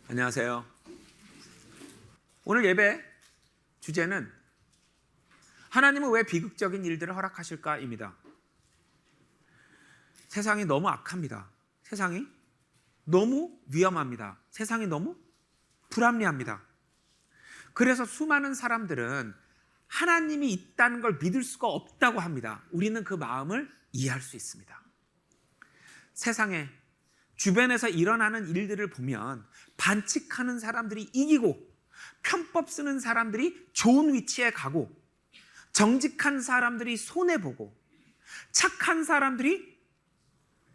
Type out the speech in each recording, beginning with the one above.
안녕하세요. 오늘 예배 주제는 하나님은 왜 비극적인 일들을 허락하실까입니다. 세상이 너무 악합니다. 세상이 너무 위험합니다. 세상이 너무 불합리합니다. 그래서 수많은 사람들은 하나님이 있다는 걸 믿을 수가 없다고 합니다. 우리는 그 마음을 이해할 수 있습니다. 세상에 주변에서 일어나는 일들을 보면 반칙하는 사람들이 이기고 편법 쓰는 사람들이 좋은 위치에 가고 정직한 사람들이 손해보고 착한 사람들이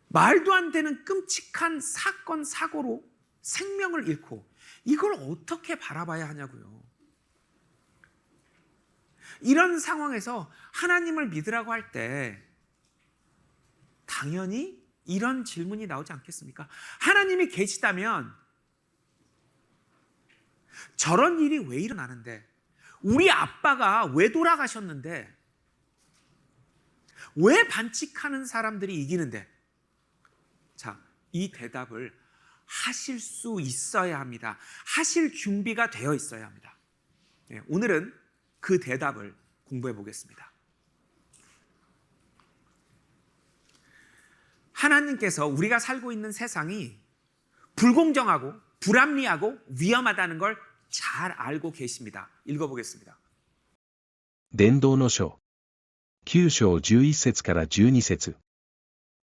말도 안 되는 끔찍한 사건, 사고로 생명을 잃고 이걸 어떻게 바라봐야 하냐고요. 이런 상황에서 하나님을 믿으라고 할 때 당연히 이런 질문이 나오지 않겠습니까? 하나님이 계시다면 저런 일이 왜 일어나는데? 우리 아빠가 왜 돌아가셨는데? 왜 반칙하는 사람들이 이기는데? 자, 이 대답을 하실 수 있어야 합니다. 하실 준비가 되어 있어야 합니다. 오늘은 그 대답을 공부해 보겠습니다. 하나님께서 우리가 살고 있는 세상이 불공정하고 불합리하고 위험하다는 걸 잘 알고 계십니다. 읽어보겠습니다. 伝道の書9章11節から12節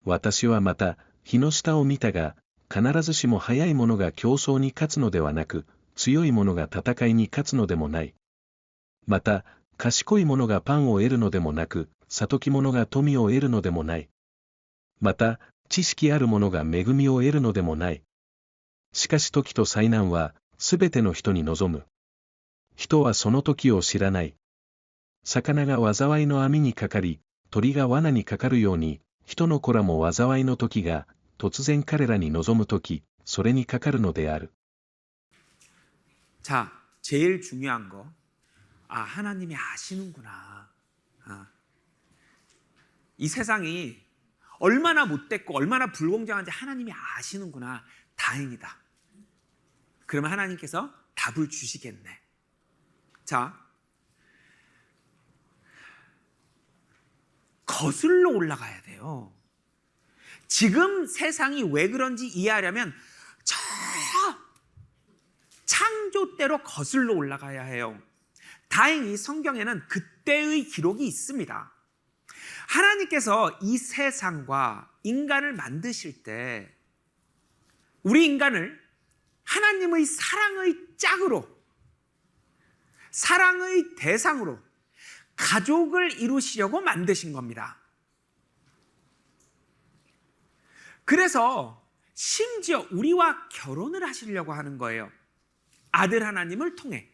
私はまた日の下を見たが必ずしも速い者が競争に勝つのではなく強い者が戦いに勝つのでもないまた賢い者がパンを得るのでもなく悟き者が富を得るのでもないまた知識ある者が恵みを得るのでもないしかし時と災難はすべての人に望む人はその時を知らない魚が災いの網にかかり、鳥が罠にかかるように、人の子らも災いの時が、突然彼らに望む時、それにかかるのである。 자, 제일 중요한 거. 하나님이 아시는구나. 이 세상이 얼마나 못됐고 얼마나 불공정한지 하나님이 아시는구나. 다행이다. 그러면 하나님께서 답을 주시겠네. 자, 거슬러 올라가야 돼요. 지금 세상이 왜 그런지 이해하려면 저 창조 때로 거슬러 올라가야 해요. 다행히 성경에는 그때의 기록이 있습니다. 하나님께서 이 세상과 인간을 만드실 때 우리 인간을 하나님의 사랑의 짝으로 사랑의 대상으로 가족을 이루시려고 만드신 겁니다. 그래서 심지어 우리와 결혼을 하시려고 하는 거예요. 아들 하나님을 통해.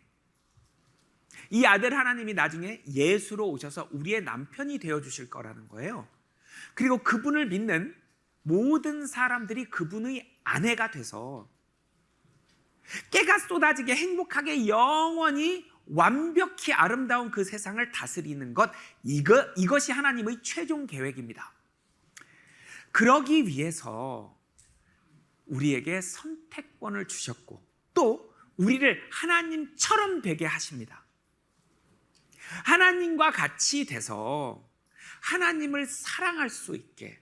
이 아들 하나님이 나중에 예수로 오셔서 우리의 남편이 되어주실 거라는 거예요. 그리고 그분을 믿는 모든 사람들이 그분의 아내가 돼서 깨가 쏟아지게 행복하게 영원히 완벽히 아름다운 그 세상을 다스리는 것, 이것이 하나님의 최종 계획입니다. 그러기 위해서 우리에게 선택권을 주셨고 또 우리를 하나님처럼 되게 하십니다. 하나님과 같이 돼서 하나님을 사랑할 수 있게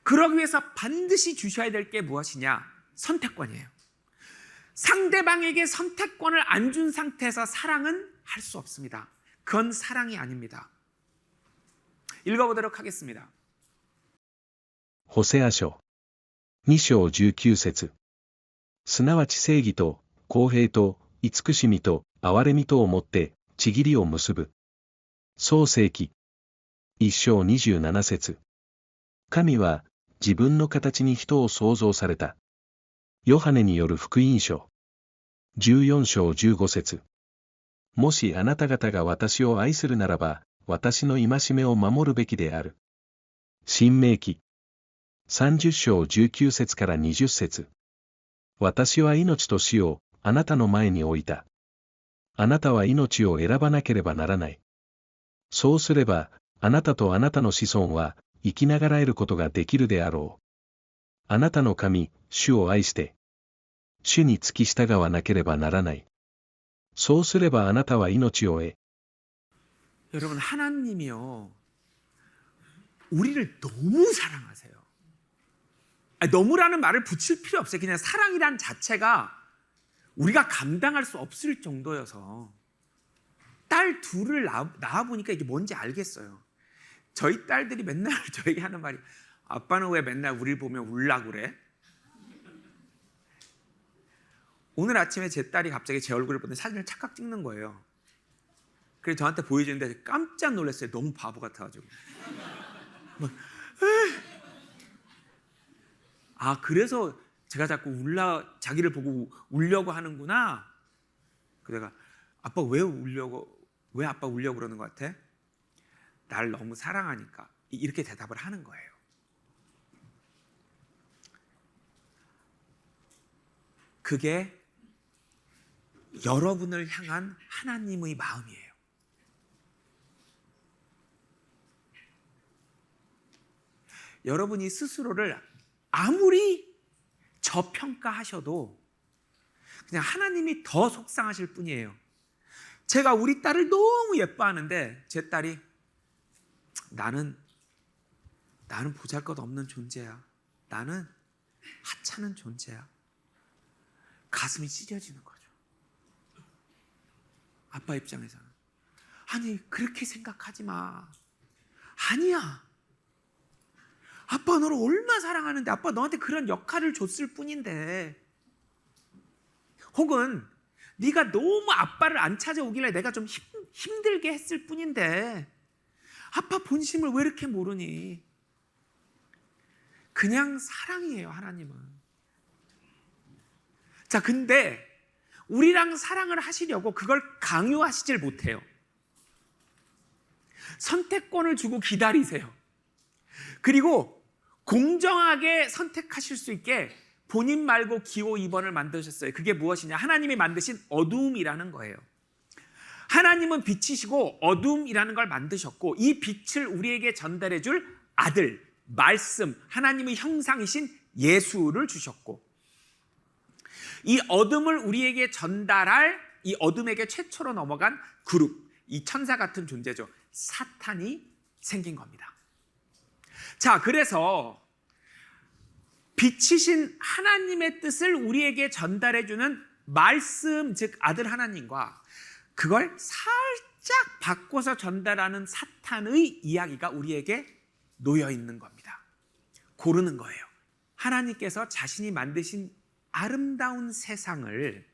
그러기 위해서 반드시 주셔야 될 게 무엇이냐? 선택권이에요. 상대방에게 선택권을 안 준 상태에서 사랑은 할 수 없습니다. 그건 사랑이 아닙니다. 읽어보도록 하겠습니다. ホセア書2章19節すなわち正義と公平と慈しみと憐れみとをもって契りを結ぶ。創世記1章27節神は自分の形に人を創造された。ヨハネによる福音書14章15節もしあなた方が私を愛するならば、私の戒めを守るべきである。新明記30章19節から20節私は命と死をあなたの前に置いた。あなたは命を選ばなければならない。そうすれば、あなたとあなたの子孫は生きながらえることができるであろう。あなたの神、主を愛して。主に付き従わなければならない。そうすればあなたは命を得、 여러분, 하나님이요, 우리를 너무 사랑하세요. 아니, 너무라는 말을 붙일 필요 없어요. 그냥 사랑이란 자체가 우리가 감당할 수 없을 정도여서 딸 둘을 낳아보니까 이게 뭔지 알겠어요. 저희 딸들이 맨날 저에게 하는 말이, 아빠는 왜 맨날 우리를 보면 울라 그래? 오늘 아침에 제 딸이 갑자기 제 얼굴을 보는데 사진을 착각 찍는 거예요. 그래서 저한테 보여주는데 깜짝 놀랐어요. 너무 바보 같아가지고. 아, 그래서 제가 자꾸 자기를 보고 울려고 하는구나. 그래서 내가, 아빠 왜 아빠 울려고 그러는 것 같아? 날 너무 사랑하니까. 이렇게 대답을 하는 거예요. 그게 여러분을 향한 하나님의 마음이에요. 여러분이 스스로를 아무리 저평가하셔도 그냥 하나님이 더 속상하실 뿐이에요. 제가 우리 딸을 너무 예뻐하는데 제 딸이 나는 보잘것없는 존재야. 나는 하찮은 존재야. 가슴이 찢어지는 거죠. 아빠 입장에서는 아니 그렇게 생각하지 마. 아니야. 아빠 너를 얼마나 사랑하는데 아빠 너한테 그런 역할을 줬을 뿐인데, 혹은 네가 너무 아빠를 안 찾아오길래 내가 좀 힘들게 했을 뿐인데 아빠 본심을 왜 이렇게 모르니? 그냥 사랑이에요, 하나님은. 자, 근데 우리랑 사랑을 하시려고 그걸 강요하시질 못해요. 선택권을 주고 기다리세요. 그리고 공정하게 선택하실 수 있게 본인 말고 기호 2번을 만드셨어요. 그게 무엇이냐? 하나님이 만드신 어두움이라는 거예요. 하나님은 빛이시고 어두움이라는 걸 만드셨고, 이 빛을 우리에게 전달해 줄 아들, 말씀, 하나님의 형상이신 예수를 주셨고, 이 어둠을 우리에게 전달할 이 어둠에게 최초로 넘어간 그룹, 이 천사 같은 존재죠. 사탄이 생긴 겁니다. 자, 그래서 빛이신 하나님의 뜻을 우리에게 전달해주는 말씀, 즉 아들 하나님과 그걸 살짝 바꿔서 전달하는 사탄의 이야기가 우리에게 놓여 있는 겁니다. 고르는 거예요. 하나님께서 자신이 만드신 아름다운 세상을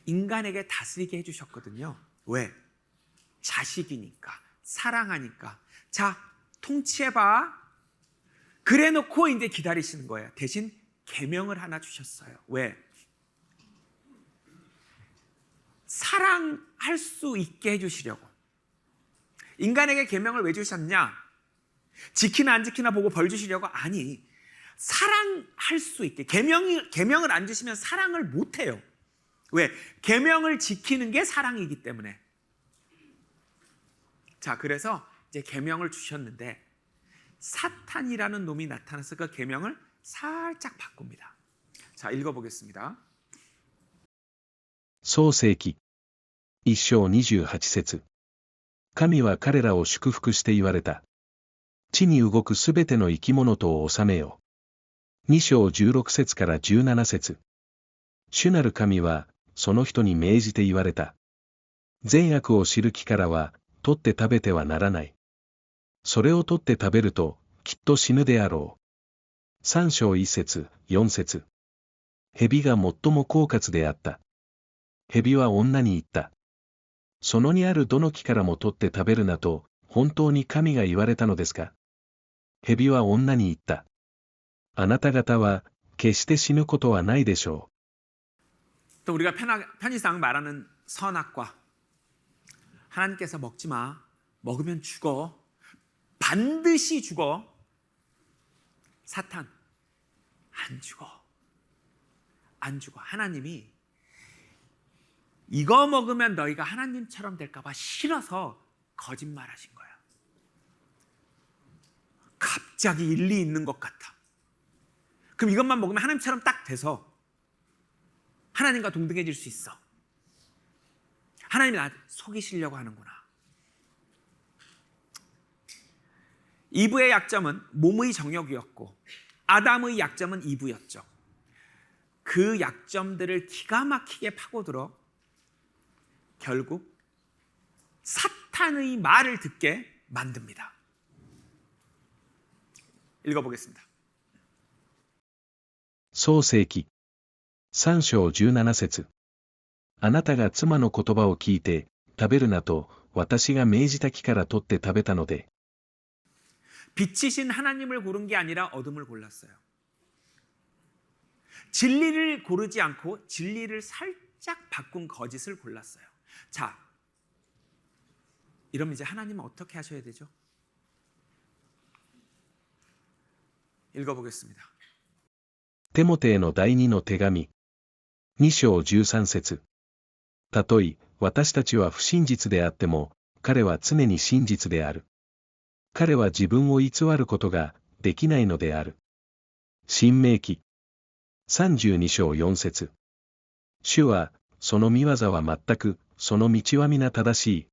인간에게 다스리게 해주셨거든요. 왜? 자식이니까, 사랑하니까. 자, 통치해봐. 그래 놓고 이제 기다리시는 거예요. 대신 계명을 하나 주셨어요. 왜? 사랑할 수 있게 해주시려고. 인간에게 계명을 왜 주셨냐? 지키나 안 지키나 보고 벌 주시려고? 아니, 사랑할 수 있게. 계명을 안 주시면 사랑을 못 해요. 왜? 계명을 지키는 게 사랑이기 때문에. 자, 그래서 이제 계명을 주셨는데 사탄이라는 놈이 나타나서 그 계명을 살짝 바꿉니다. 자, 읽어보겠습니다. 創世記1章28節。神は彼らを祝福して言われた。地に動くすべての生き物とを治めよ。2章16節から17節。主なる神はその人に命じて言われた。善悪を知る木からは取って食べてはならない。それを取って食べるときっと死ぬであろう。3章1節4節。蛇が最も狡猾であった。蛇は女に言った。そのにあるどの木からも取って食べるなと本当に神が言われたのですか？蛇は女に言った。あなた方は決して死ぬことはないでしょう。 또 우리가 편의상 말하는 선악과, 하나님께서 먹지 마. 먹으면 죽어. 반드시 죽어. 사탄, 안 죽어. 안 죽어. 하나님이 이거 먹으면 너희가 하나님처럼 될까 봐 싫어서 거짓말하신 거야. 갑자기 일리 있는 것 같아. 그럼 이것만 먹으면 하나님처럼 딱 돼서 하나님과 동등해질 수 있어. 하나님이 나 속이시려고 하는구나. 이브의 약점은 몸의 정욕이었고 아담의 약점은 이브였죠. 그 약점들을 기가 막히게 파고들어 결국 사탄의 말을 듣게 만듭니다. 읽어보겠습니다. 創世記3章17節あなたが妻の言葉を聞いて食べるなと私が命じた木から取って食べたので 빛이신 하나님을 고른 게 아니라 어둠을 골랐어요. 진리를 고르지 않고 진리를 살짝 바꾼 거짓을 골랐어요. 자, 이러면 이제 하나님은 어떻게 하셔야 되죠? 읽어보겠습니다. テモテへの第二の手紙2章13節たとえ私たちは不真実であっても彼は常に真実である。彼は自分を偽ることができないのである。新明記32章4節主はその御業は全くその道は皆正しい。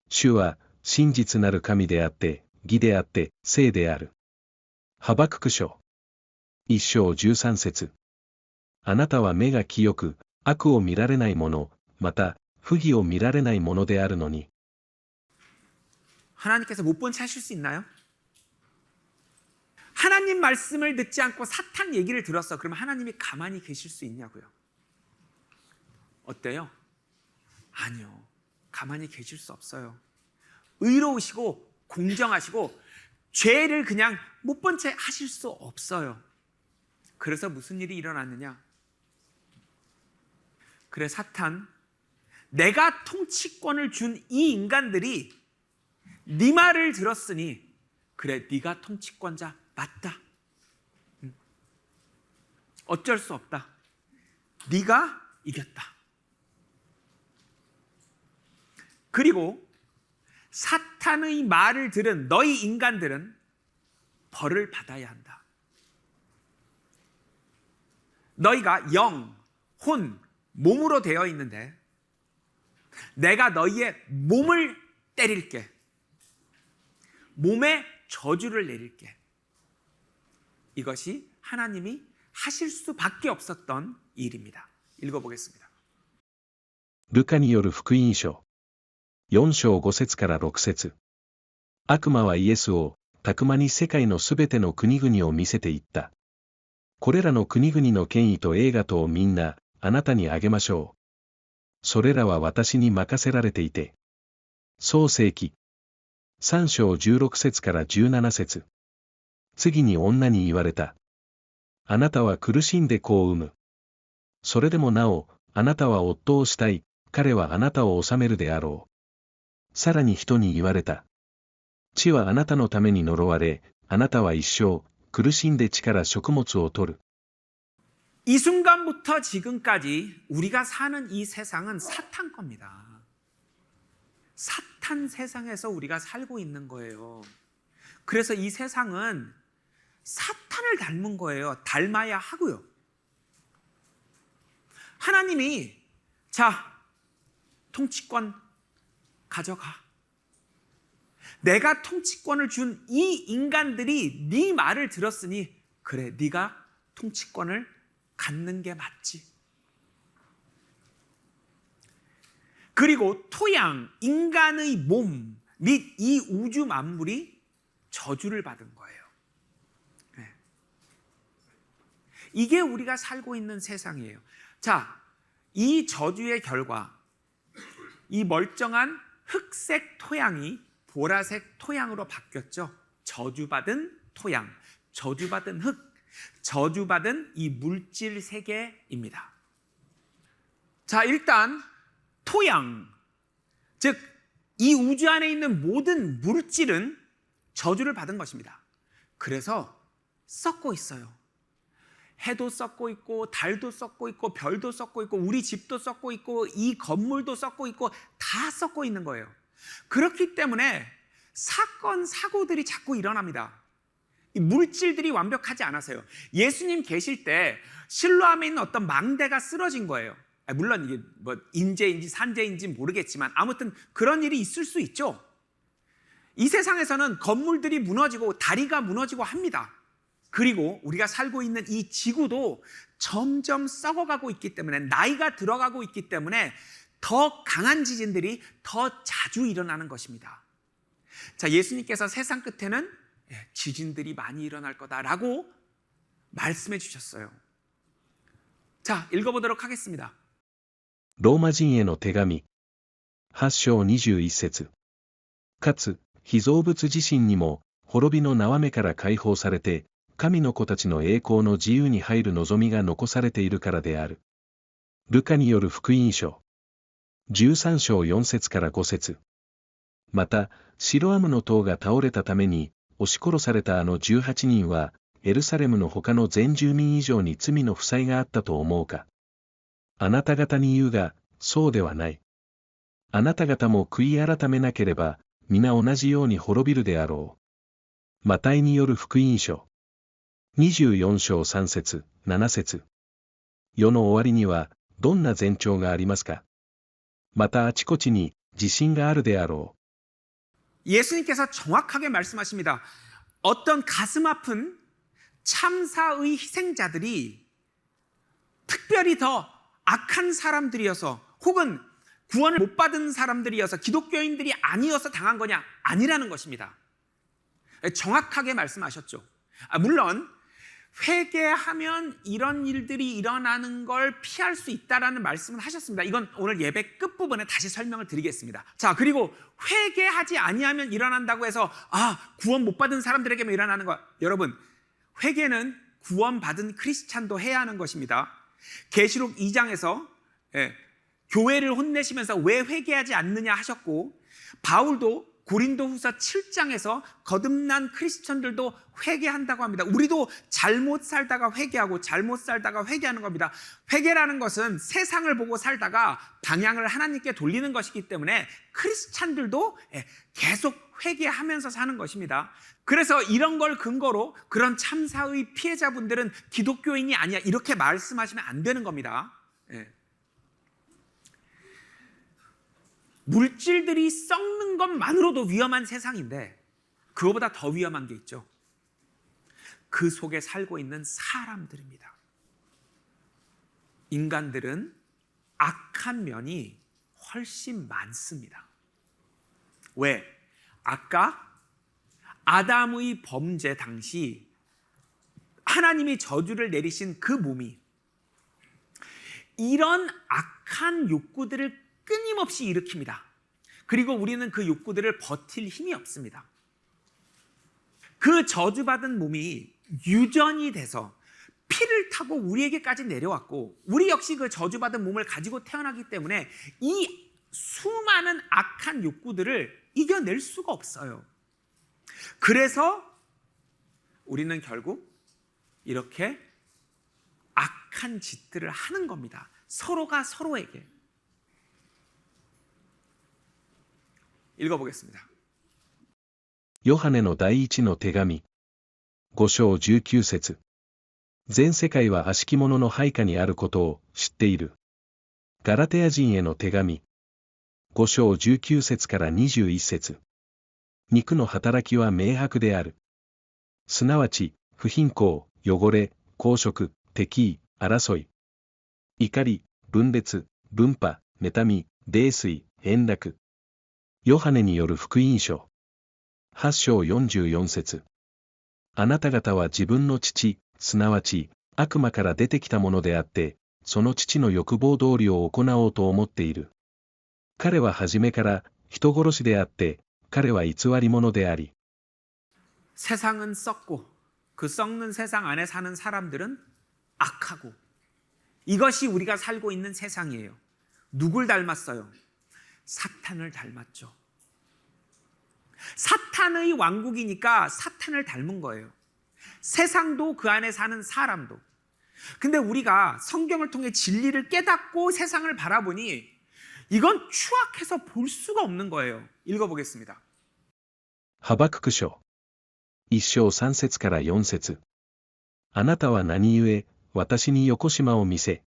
主は真実なる神であって義であって聖である。ハバクク書1章13節あなたは目が清く悪を見られないものまた不義を見られないものであるのに 하나님께서 못 본 채 하실 수 있나요? 하나님 말씀을 듣지 않고 사탄 얘기를 들었어. 그러면 하나님이 가만히 계실 수 있냐고요? 어때요? 아니요. 가만히 계실 수 없어요. 의로우시고 공정하시고 죄를 그냥 못 본 채 하실 수 없어요. 그래서 무슨 일이 일어났느냐? 그래 사탄, 내가 통치권을 준 이 인간들이 네 말을 들었으니 그래 네가 통치권자 맞다. 어쩔 수 없다. 네가 이겼다. 그리고 사탄의 말을 들은 너희 인간들은 벌을 받아야 한다. 너희가 영, 혼, 몸으로 되어 있는데 내가 너희의 몸을 때릴게. 몸에 저주를 내릴게. 이것이 하나님이 하실 수밖에 없었던 일입니다. 읽어보겠습니다. ルカによる福音書4章5節から6節悪魔はイエスを巧まに世界のすべての国々を見せていった。これらの国々の権威と栄華とをみんなあなたにあげましょう。それらは私に任せられていて。創世記3章16節から17節次に女に言われた。あなたは苦しんで子を産む。それでもなお、あなたは夫をしたい。彼はあなたを治めるであろう。さらに人に言われた。地はあなたのために呪われ、あなたは一生、苦しんで地から食物を取る。 이 순간부터 지금까지 우리가 사는 이 세상은 사탄 겁니다. 사탄 세상에서 우리가 살고 있는 거예요. 그래서 이 세상은 사탄을 닮은 거예요. 닮아야 하고요. 하나님이 자, 통치권 가져가. 내가 통치권을 준 이 인간들이 네 말을 들었으니 그래, 네가 통치권을 갖는 게 맞지. 그리고 토양, 인간의 몸 및 이 우주 만물이 저주를 받은 거예요. 네. 이게 우리가 살고 있는 세상이에요. 자, 이 저주의 결과 이 멀쩡한 흑색 토양이 보라색 토양으로 바뀌었죠. 저주받은 토양, 저주받은 흙, 저주받은 이 물질 세계입니다. 자, 일단 토양, 즉 이 우주 안에 있는 모든 물질은 저주를 받은 것입니다. 그래서 썩고 있어요. 해도 썩고 있고 달도 썩고 있고 별도 썩고 있고 우리 집도 썩고 있고 이 건물도 썩고 있고 다 썩고 있는 거예요. 그렇기 때문에 사건 사고들이 자꾸 일어납니다. 이 물질들이 완벽하지 않아서요. 예수님 계실 때 실로암에 있는 어떤 망대가 쓰러진 거예요. 물론 이게 뭐 인재인지 산재인지 모르겠지만 아무튼 그런 일이 있을 수 있죠. 이 세상에서는 건물들이 무너지고 다리가 무너지고 합니다. 그리고 우리가 살고 있는 이 지구도 점점 썩어가고 있기 때문에, 나이가 들어가고 있기 때문에 더 강한 지진들이 더 자주 일어나는 것입니다. 자, 예수님께서 세상 끝에는 지진들이 많이 일어날 거다라고 말씀해 주셨어요. 자, 읽어보도록 하겠습니다. ローマ人への手紙8章21節かつ被造物自身にも滅びの縄目から解放されて神の子たちの栄光の自由に入る望みが残されているからである。ルカによる福音書13章4節から5節また、シロアムの塔が倒れたために押し殺されたあの18人はエルサレムの他の全住民以上に罪の負債があったと思うか。あなた方に言うが、そうではない。あなた方も悔い改めなければ、皆同じように滅びるであろう。マタイによる福音書。24章3節、7節世の終わりには、どんな前兆がありますか。またあちこちに地震があるであろう。 예수님께서 정확하게 말씀하십니다. 어떤 가슴 아픈 참사의 희생자들이 특별히 더 악한 사람들이어서 혹은 구원을 못 받은 사람들이어서 기독교인들이 아니어서 당한 거냐? 아니라는 것입니다. 정확하게 말씀하셨죠. 물론 회개하면 이런 일들이 일어나는 걸 피할 수 있다라는 말씀을 하셨습니다. 이건 오늘 예배 끝부분에 다시 설명을 드리겠습니다. 자, 그리고 회개하지 아니하면 일어난다고 해서 구원 못 받은 사람들에게만 일어나는 거. 여러분, 회개는 구원받은 크리스찬도 해야 하는 것입니다. 계시록 2장에서 교회를 혼내시면서 왜 회개하지 않느냐 하셨고, 바울도 고린도후서 7장에서 거듭난 크리스천들도 회개한다고 합니다. 우리도 잘못 살다가 회개하고 잘못 살다가 회개하는 겁니다. 회개라는 것은 세상을 보고 살다가 방향을 하나님께 돌리는 것이기 때문에 크리스찬들도 계속 회개하면서 사는 것입니다. 그래서 이런 걸 근거로 그런 참사의 피해자분들은 기독교인이 아니야 이렇게 말씀하시면 안 되는 겁니다. 물질들이 썩는 것만으로도 위험한 세상인데 그거보다 더 위험한 게 있죠. 그 속에 살고 있는 사람들입니다. 인간들은 악한 면이 훨씬 많습니다. 왜? 아까 아담의 범죄 당시 하나님이 저주를 내리신 그 몸이 이런 악한 욕구들을 끊임없이 일으킵니다. 그리고 우리는 그 욕구들을 버틸 힘이 없습니다. 그 저주받은 몸이 유전이 돼서 피를 타고 우리에게까지 내려왔고 우리 역시 그 저주받은 몸을 가지고 태어나기 때문에 이 수많은 악한 욕구들을 이겨낼 수가 없어요. 그래서 우리는 결국 이렇게 악한 짓들을 하는 겁니다. 서로가 서로에게. 읽어보겠습니다. ヨハネの第一の手紙5章19節全世界は悪しき者の配下にあることを知っている。ガラテヤ人への手紙5章19節から21節肉の働きは明白である。すなわち、不貧困、汚れ、公職、敵意、争い、怒り、分裂、分派、妬み、泥酔、円楽。ヨハネによる福音書。8章44節あなた方は自分の父、すなわち、悪魔から出てきたものであって、その父の欲望通りを行おうと思っている。彼は初めから人殺しであって、彼は偽り者であり。 세상은 썩고 그 썩는 세상 안에 사는 사람들은 악하고 이것이 우리가 살고 있는 세상이에요. 누굴 닮았어요? 사탄을 닮았죠. 사탄의 왕국이니까 사탄을 닮은 거예요. 세상도 그 안에 사는 사람도. 근데 우리가 성경을 통해 진리를 깨닫고 세상을 바라보니 이건 추악해서 볼 수가 없는 거예요. 읽어보겠습니다. ハバクク書一章3節から4節。あなたは何故、私に横島を見せ。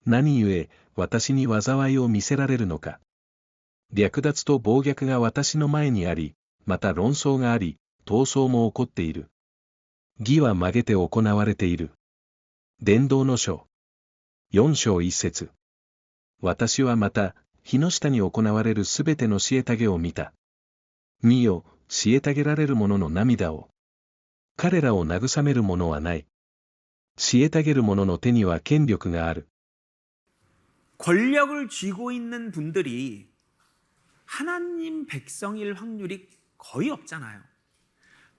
何故、私に災いを見せられるのか。略奪と暴虐が私の前にあり、また論争があり、闘争も起こっている。義は曲げて行われている。伝道の書。4章1節。私はまた、日の下に行われるすべての虐げを見た。見よ、虐げられる者の涙を。彼らを慰める者はない。虐げる者の手には権力がある。 권력을 쥐고 있는 분들이 하나님 백성일 확률이 거의 없잖아요.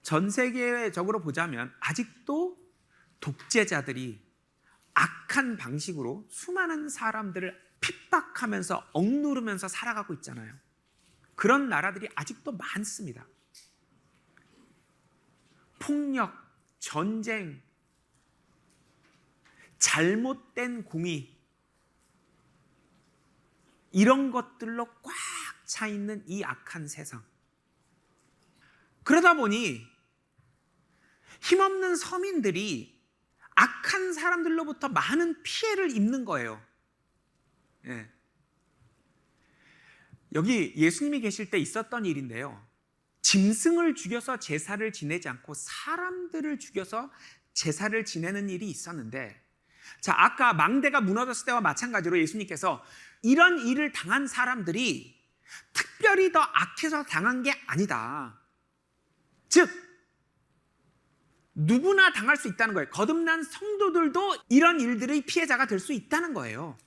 전 세계적으로 보자면 아직도 독재자들이 악한 방식으로 수많은 사람들을 핍박하면서 억누르면서 살아가고 있잖아요. 그런 나라들이 아직도 많습니다. 폭력, 전쟁, 잘못된 공의, 이런 것들로 꽉 차 있는 이 악한 세상. 그러다 보니 힘없는 서민들이 악한 사람들로부터 많은 피해를 입는 거예요. 예. 여기 예수님이 계실 때 있었던 일인데요. 짐승을 죽여서 제사를 지내지 않고 사람들을 죽여서 제사를 지내는 일이 있었는데, 자, 아까 망대가 무너졌을 때와 마찬가지로 예수님께서 이런 일을 당한 사람들이 특별히 더 악해서 당한 게 아니다. 즉, 누구나 당할 수 있다는 거예요. 거듭난 성도들도 이런 일들의 피해자가 될 수 있다는 거예요.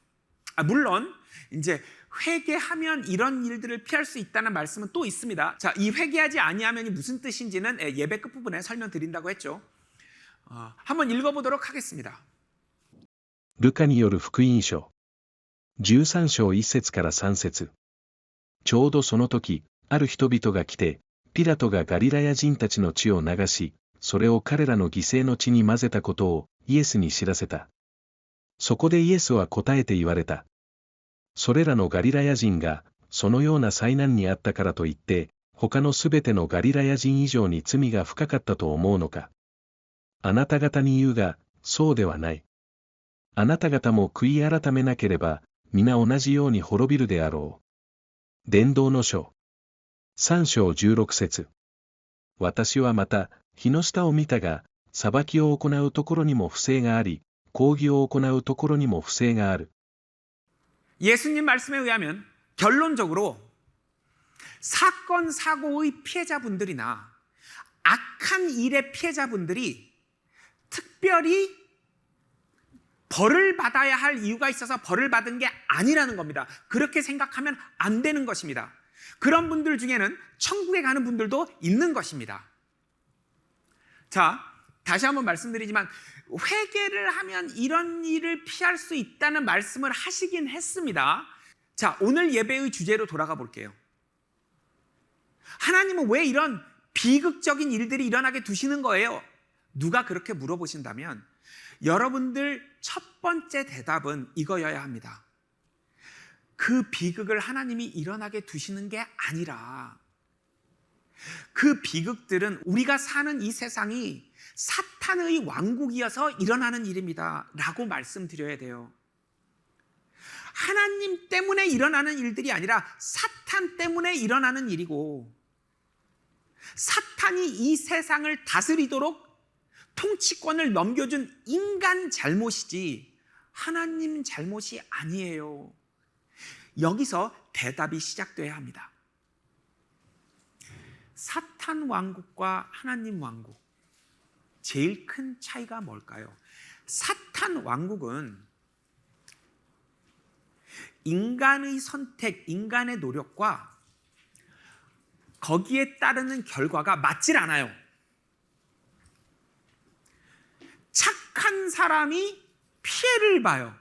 물론 이제 회개하면 이런 일들을 피할 수 있다는 말씀은 또 있습니다. 자, 이 회개하지 아니하면이 무슨 뜻인지는 예배 끝부분에 설명드린다고 했죠. 한번 읽어보도록 하겠습니다. ルカによる福音書。13章1節から3節。ちょうどその時、ある人々が来て、ピラトがガリラヤ人たちの血を流し、それを彼らの犠牲の血に混ぜたことをイエスに知らせた。そこでイエスは答えて言われた。それらのガリラヤ人が、そのような災難にあったからといって、他のすべてのガリラヤ人以上に罪が深かったと思うのか。あなた方に言うが、そうではない。あなた方も悔い改めなければ、皆同じように滅びるであろう。伝道の書。3章16節。私はまた、日の下を見たが、裁きを行うところにも不正があり、公義を行うところにも不正がある。 예수님 말씀에 의하면 결론적으로 사건, 사고의 피해자분들이나 악한 일의 피해자분들이 특별히 벌을 받아야 할 이유가 있어서 벌을 받은 게 아니라는 겁니다. 그렇게 생각하면 안 되는 것입니다. 그런 분들 중에는 천국에 가는 분들도 있는 것입니다. 자, 다시 한번 말씀드리지만 회개를 하면 이런 일을 피할 수 있다는 말씀을 하시긴 했습니다. 자, 오늘 예배의 주제로 돌아가 볼게요. 하나님은 왜 이런 비극적인 일들이 일어나게 두시는 거예요? 누가 그렇게 물어보신다면 여러분들 첫 번째 대답은 이거여야 합니다. 그 비극을 하나님이 일어나게 두시는 게 아니라 그 비극들은 우리가 사는 이 세상이 사탄의 왕국이어서 일어나는 일입니다 라고 말씀드려야 돼요. 하나님 때문에 일어나는 일들이 아니라 사탄 때문에 일어나는 일이고, 사탄이 이 세상을 다스리도록 통치권을 넘겨준 인간 잘못이지 하나님 잘못이 아니에요. 여기서 대답이 시작돼야 합니다. 사탄 왕국과 하나님 왕국, 제일 큰 차이가 뭘까요? 사탄 왕국은 인간의 선택, 인간의 노력과 거기에 따르는 결과가 맞질 않아요. 착한 사람이 피해를 봐요.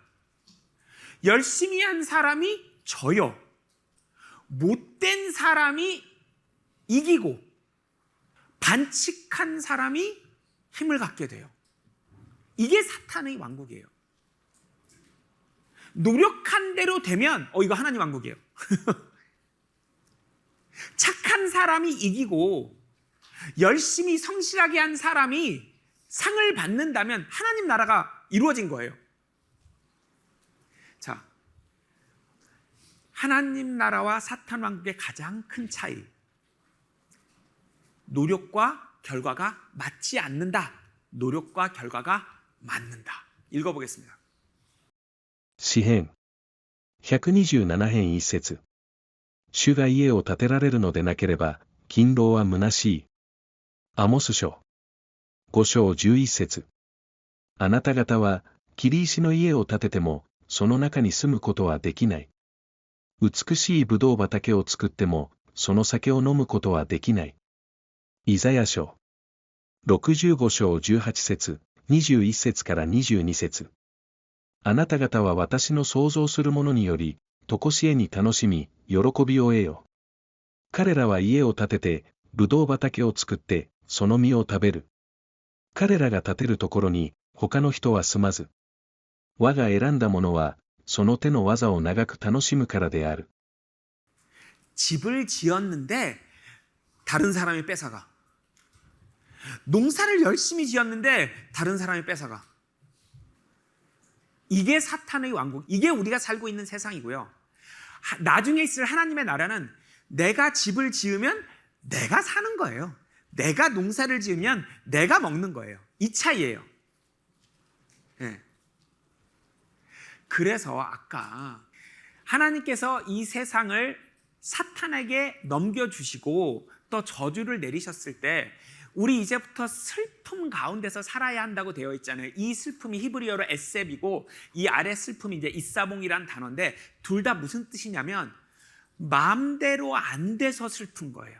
열심히 한 사람이 져요. 못된 사람이 이기고 반칙한 사람이 힘을 갖게 돼요. 이게 사탄의 왕국이에요. 노력한 대로 되면 이거 하나님 왕국이에요. 착한 사람이 이기고 열심히 성실하게 한 사람이 상을 받는다면 하나님 나라가 이루어진 거예요. 자, 하나님 나라와 사탄 왕국의 가장 큰 차이, 노력과 결과가 맞지 않는다, 노력과 결과가 맞는다. 읽어보겠습니다. 詩編127編1節。主が家を建てられるのでなければ、勤労は虚しい。アモス書5章11節。あなた方は、切り石の家を建てても、その中に住むことはできない。美しいブドウ畑を作っても、その酒を飲むことはできない。イザヤ書65章18節、21節から22節。あなた方は私の創造するものにより、とこしえに楽しみ、喜びを得よ。彼らは家を建てて、ブドウ畑を作って、その実を食べる。彼らが建てるところに、他の人は住まず。我が選んだものは、その手の技を長く楽しむからである。 집을 지었는데 다른 사람이 뺏어가. 농사를 열심히 지었는데 다른 사람이 뺏어가. 이게 사탄의 왕국, 이게 우리가 살고 있는 세상이고요. 나중에 있을 하나님의 나라는 내가 집을 지으면 내가 사는 거예요. 내가 농사를 지으면 내가 먹는 거예요. 이 차이예요. 네. 그래서 아까 하나님께서 이 세상을 사탄에게 넘겨주시고 또 저주를 내리셨을 때 우리 이제부터 슬픔 가운데서 살아야 한다고 되어 있잖아요. 이 슬픔이 히브리어로 에셉이고 이 아래 슬픔이 이제 이사봉이란 단어인데 둘 다 무슨 뜻이냐면 마음대로 안 돼서 슬픈 거예요.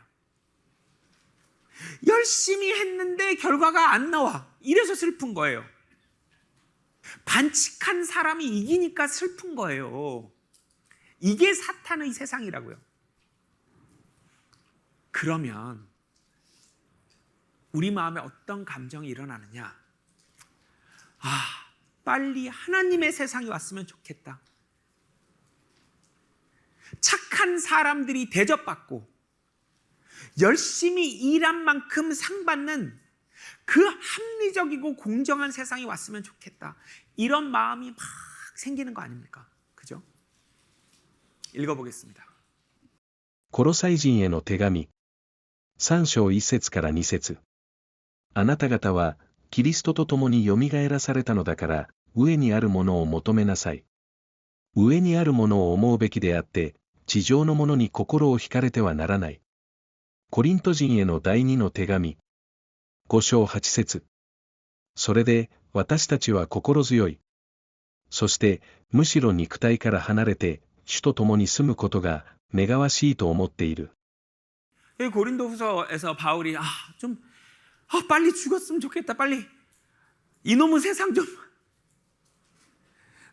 열심히 했는데 결과가 안 나와. 이래서 슬픈 거예요. 반칙한 사람이 이기니까 슬픈 거예요. 이게 사탄의 세상이라고요. 그러면 우리 마음에 어떤 감정이 일어나느냐? 빨리 하나님의 세상이 왔으면 좋겠다. 착한 사람들이 대접받고 열심히 일한 만큼 상 받는 그 합리적이고 공정한 세상이 왔으면 좋겠다. 이런 마음이 막 생기는 거 아닙니까? 그죠? 읽어보겠습니다. コロサイ人への手紙3章1節から2節。あなた方はキリストと共によみがえらされたのだから上にあるものを求めなさい。上にあるものを思うべきであって地上のものに心を惹かれてはならない。コリント人への第2の手紙5章8節。それで私たちは心強い。そしてむしろ肉体から離れて主と共に住むことが願わしいと思っている。 고린도후서에서 바울이 빨리 죽었으면 좋겠다. 빨리 이놈의 세상 좀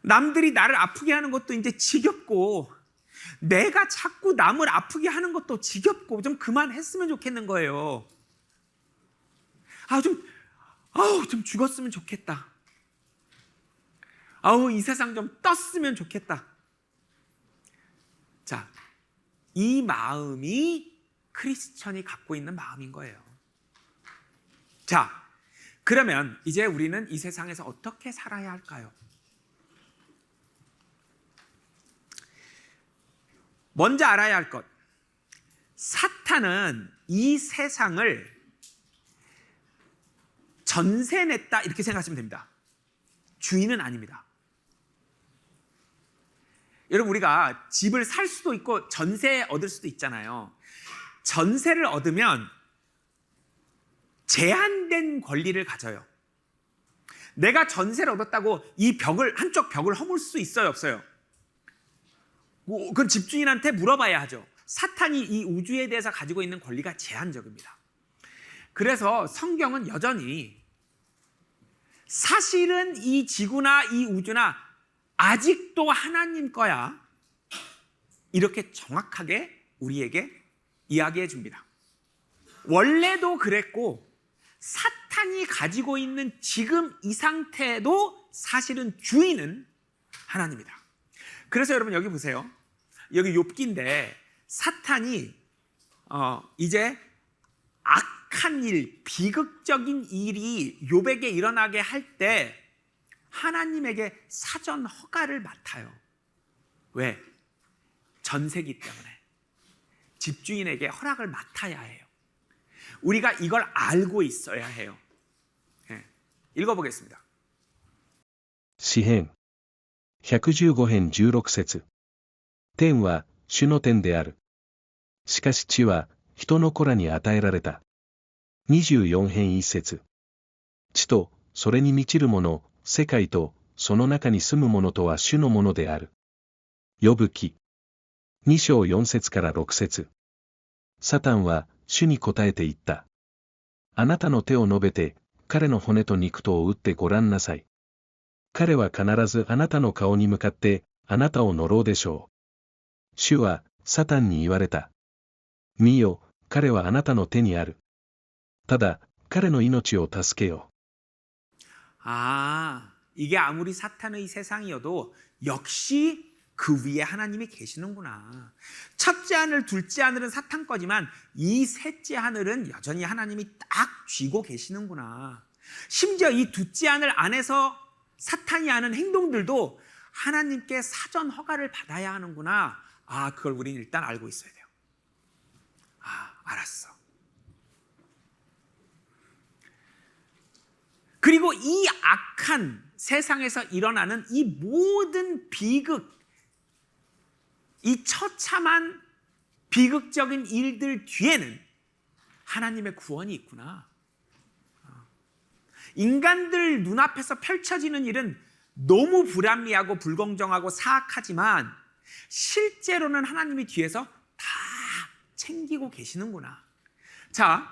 남들이 나를 아프게 하는 것도 이제 지겹고 내가 자꾸 남을 아프게 하는 것도 지겹고 좀 그만했으면 좋겠는 거예요. 좀 죽었으면 좋겠다. 이 세상 좀 떴으면 좋겠다. 자, 이 마음이 크리스천이 갖고 있는 마음인 거예요. 자, 그러면 이제 우리는 이 세상에서 어떻게 살아야 할까요? 먼저 알아야 할 것. 사탄은 이 세상을 전세 냈다 이렇게 생각하시면 됩니다. 주인은 아닙니다. 여러분 우리가 집을 살 수도 있고 전세 얻을 수도 있잖아요. 전세를 얻으면 제한된 권리를 가져요. 내가 전세를 얻었다고 이 한쪽 벽을 허물 수 있어요, 없어요? 그건 집주인한테 물어봐야 하죠. 사탄이 이 우주에 대해서 가지고 있는 권리가 제한적입니다. 그래서 성경은 여전히 사실은 이 지구나 이 우주나 아직도 하나님 거야. 이렇게 정확하게 우리에게 이야기해 줍니다. 원래도 그랬고 사탄이 가지고 있는 지금 이 상태도 사실은 주인은 하나님이다. 그래서 여러분 여기 보세요. 여기 욥기인데 사탄이 이제 악한 일, 비극적인 일이 욥에게 일어나게 할 때 하나님에게 사전 허가를 맡아요. 왜? 전세기 때문에. 집주인에게 허락을 맡아야 해요. 우리가 이걸 알고 있어야 해요. 네. 읽어보겠습니다. 詩編115編16節天は主の天である。しかし地は人の子らに与えられた。24編1節地とそれに満ちるもの、世界とその中に住むものとは主のものである。ヨブ記2章4節から6節サタンは主に答えて言った。あなたの手を伸べて、彼の骨と肉とを打ってごらんなさい。彼は必ずあなたの顔に向かって、あなたを呪うでしょう。主は、サタンに言われた。見よ、彼はあなたの手にある。ただ、彼の命を助けよ。 이게 아무리 사탄의 세상이어도 역시 그 위에 하나님이 계시는구나. 첫째 하늘, 둘째 하늘은 사탄 거지만 이 셋째 하늘은 여전히 하나님이 딱 쥐고 계시는구나. 심지어 이 둘째 하늘 안에서 사탄이 하는 행동들도 하나님께 사전 허가를 받아야 하는구나. 그걸 우리는 일단 알고 있어야 돼요. 알았어. 그리고 이 악한 세상에서 일어나는 이 모든 비극, 이 처참한 비극적인 일들 뒤에는 하나님의 구원이 있구나. 인간들 눈앞에서 펼쳐지는 일은 너무 불합리하고 불공정하고 사악하지만 실제로는 하나님이 뒤에서 다 챙기고 계시는구나. 자,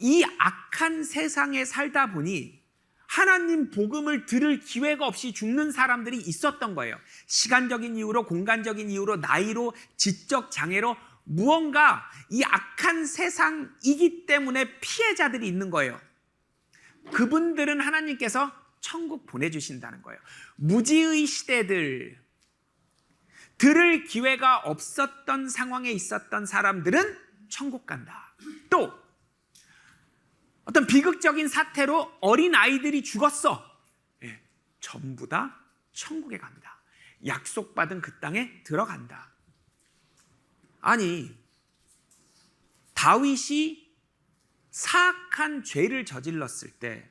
이 악한 세상에 살다 보니 하나님 복음을 들을 기회가 없이 죽는 사람들이 있었던 거예요. 시간적인 이유로, 공간적인 이유로, 나이로, 지적 장애로 무언가 이 악한 세상이기 때문에 피해자들이 있는 거예요. 그분들은 하나님께서 천국 보내주신다는 거예요. 무지의 시대들, 들을 기회가 없었던 상황에 있었던 사람들은 천국 간다. 또 어떤 비극적인 사태로 어린 아이들이 죽었어. 전부 다 천국에 갑니다. 약속받은 그 땅에 들어간다. 아니, 다윗이 사악한 죄를 저질렀을 때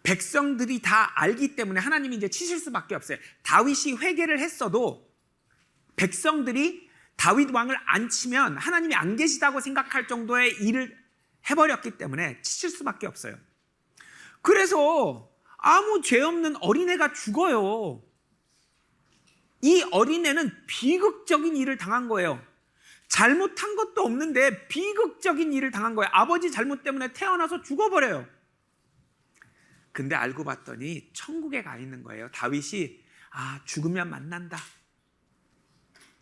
백성들이 다 알기 때문에 하나님이 이제 치실 수밖에 없어요. 다윗이 회개를 했어도 백성들이 다윗 왕을 안 치면 하나님이 안 계시다고 생각할 정도의 일을 해버렸기 때문에 치실 수밖에 없어요. 그래서 아무 죄 없는 어린애가 죽어요. 이 어린애는 비극적인 일을 당한 거예요. 잘못한 것도 없는데 비극적인 일을 당한 거예요. 아버지 잘못 때문에 태어나서 죽어버려요. 근데 알고 봤더니 천국에 가 있는 거예요. 다윗이 죽으면 만난다.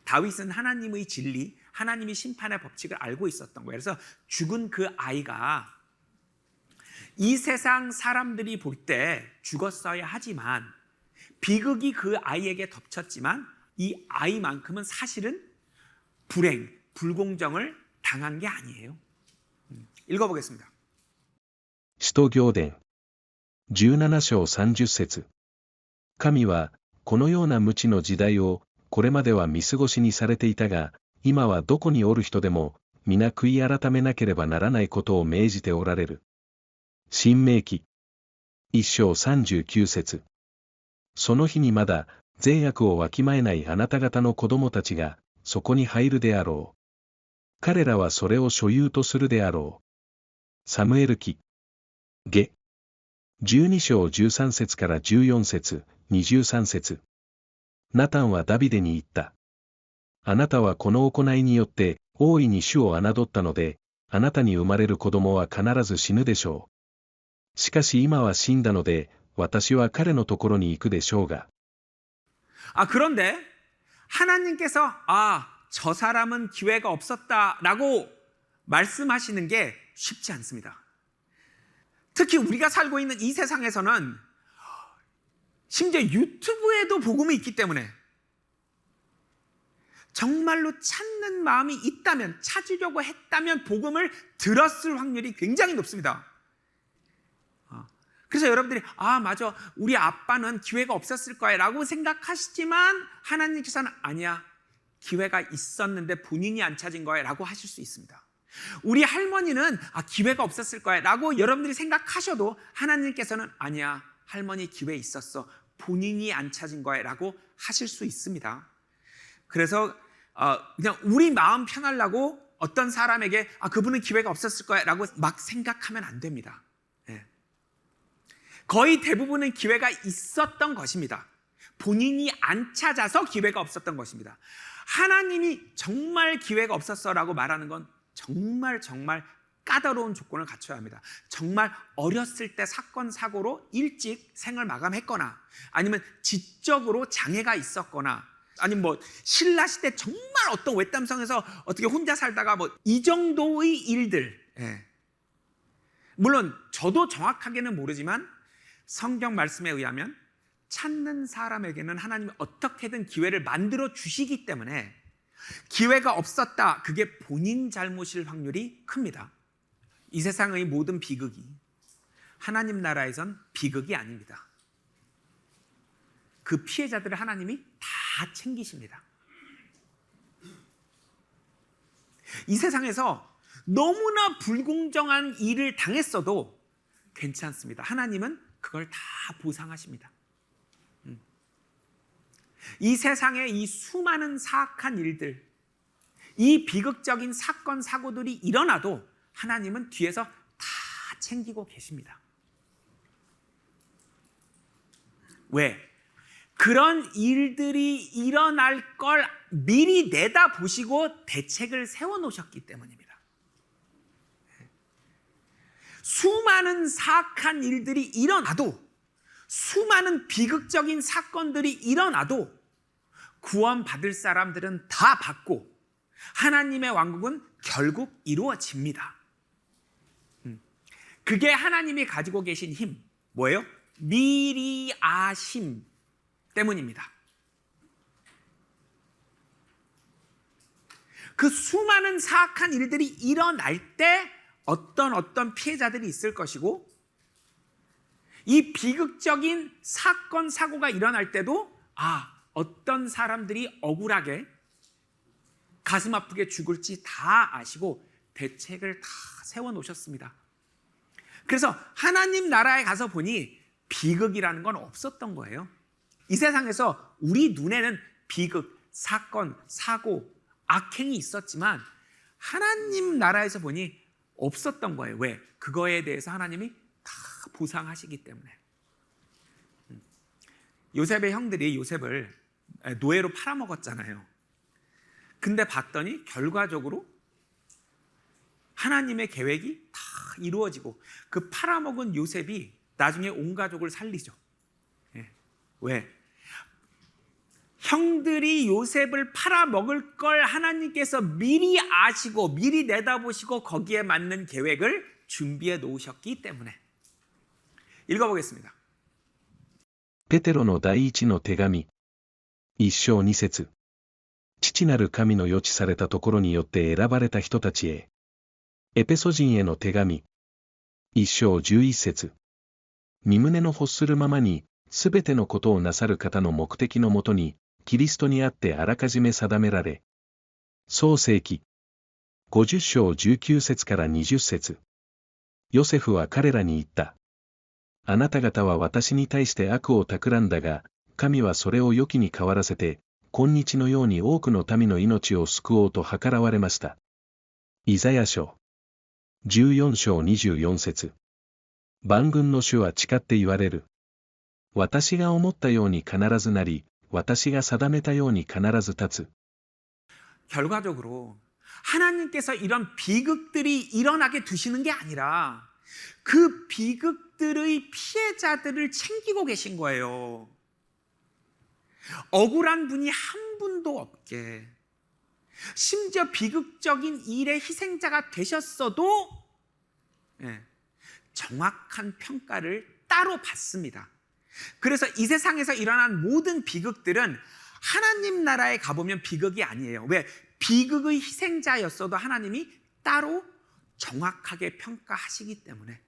다윗은 하나님의 진리, 하나님의 심판의 법칙을 알고 있었던 거예요. 그래서 죽은 그 아이가 이 세상 사람들이 볼 때 죽었어야 하지만 비극이 그 아이에게 덮쳤지만 이 아이만큼은 사실은 불행, 불공정을 당한 게 아니에요. 읽어보겠습니다. 使徒行伝17章30節神はこのような無知の時代をこれまでは見過ごしにされていたが、今はどこにおる人でも皆悔い改めなければならないことを命じておられる。新明記1章39節その日にまだ善悪をわきまえないあなた方の子供たちがそこに入るであろう。彼らはそれを所有とするであろう。サムエル記下12章13節から14節23節ナタンはダビデに言った。あなたはこの行いによって大いに主を侮ったので、あなたに生まれる子供は必ず死ぬでしょう。しかし今は死んだので、私は彼のところに行くでしょうが。그런데 하나님께서 저 사람은 기회가 없었다라고 말씀하시는 게 쉽지 않습니다. 특히 우리가 살고 있는 이 세상에서는 심지어 유튜브에도 복음이 있기 때문에 정말로 찾는 마음이 있다면, 찾으려고 했다면 복음을 들었을 확률이 굉장히 높습니다. 그래서 여러분들이 맞아, 우리 아빠는 기회가 없었을 거야 라고 생각하시지만 하나님께서는 아니야, 기회가 있었는데 본인이 안 찾은 거야 라고 하실 수 있습니다. 우리 할머니는 기회가 없었을 거야 라고 여러분들이 생각하셔도 하나님께서는 아니야, 할머니 기회 있었어, 본인이 안 찾은 거야 라고 하실 수 있습니다. 그래서 그냥 우리 마음 편하려고 어떤 사람에게 그분은 기회가 없었을 거야 라고 막 생각하면 안 됩니다. 거의 대부분은 기회가 있었던 것입니다. 본인이 안 찾아서 기회가 없었던 것입니다. 하나님이 정말 기회가 없었어라고 말하는 건 정말 까다로운 조건을 갖춰야 합니다. 정말 어렸을 때 사건 사고로 일찍 생을 마감했거나, 아니면 지적으로 장애가 있었거나, 아니면 신라 시대 정말 어떤 외딴성에서 어떻게 혼자 살다가 이 정도의 일들. 물론 저도 정확하게는 모르지만 성경 말씀에 의하면 찾는 사람에게는 하나님이 어떻게든 기회를 만들어 주시기 때문에 기회가 없었다, 그게 본인 잘못일 확률이 큽니다. 이 세상의 모든 비극이 하나님 나라에선 비극이 아닙니다. 그 피해자들을 하나님이 다 챙기십니다. 이 세상에서 너무나 불공정한 일을 당했어도 괜찮습니다. 하나님은 그걸 다 보상하십니다. 이 세상의 이 수많은 사악한 일들, 이 비극적인 사건 사고들이 일어나도 하나님은 뒤에서 다 챙기고 계십니다. 왜? 그런 일들이 일어날 걸 미리 내다보시고 대책을 세워놓으셨기 때문입니다. 수많은 사악한 일들이 일어나도, 수많은 비극적인 사건들이 일어나도 구원받을 사람들은 다 받고 하나님의 왕국은 결국 이루어집니다. 그게 하나님이 가지고 계신 힘, 뭐예요? 미리 아심 때문입니다. 그 수많은 사악한 일들이 일어날 때 어떤 피해자들이 있을 것이고, 이 비극적인 사건 사고가 일어날 때도 어떤 사람들이 억울하게 가슴 아프게 죽을지 다 아시고 대책을 다 세워놓으셨습니다. 그래서 하나님 나라에 가서 보니 비극이라는 건 없었던 거예요. 이 세상에서 우리 눈에는 비극, 사건, 사고, 악행이 있었지만 하나님 나라에서 보니 없었던 거예요. 왜? 그거에 대해서 하나님이 다 보상하시기 때문에. 요셉의 형들이 요셉을 노예로 팔아먹었잖아요. 근데 봤더니 결과적으로 하나님의 계획이 다 이루어지고 그 팔아먹은 요셉이 나중에 온 가족을 살리죠. 왜? 형들이 요셉을 팔아먹을 걸 하나님께서 미리 아시고 미리 내다보시고 거기에 맞는 계획을 준비해 놓으셨기 때문에. 읽어보겠습니다. ペテロの第一の手紙。一章二節。父なる神の予知されたところによって選ばれた人たちへ。エペソ人への手紙。一章十一節。身胸の欲するままに、すべてのことをなさる方の目的のもとに、キリストにあってあらかじめ定められ。創世記。50章19節から20節。ヨセフは彼らに言った。あなた方は私に対して悪を企んだが、神はそれを良きに変わらせて、今日のように多くの民の命を救おうと計らわれました。イザヤ書。14章24節。万軍の主は誓って言われる。私が思ったように必ずなり、私が定めたように必ず立つ。 결과적으로 하나님께서 이런 비극들이 일어나게 두시는 게 아니라 그 비극들의 피해자들을 챙기고 계신 거예요. 억울한 분이 한 분도 없게, 심지어 비극적인 일의 희생자가 되셨어도 정확한 평가를 따로 받습니다. 그래서 이 세상에서 일어난 모든 비극들은 하나님 나라에 가보면 비극이 아니에요. 왜? 비극의 희생자였어도 하나님이 따로 정확하게 평가하시기 때문에.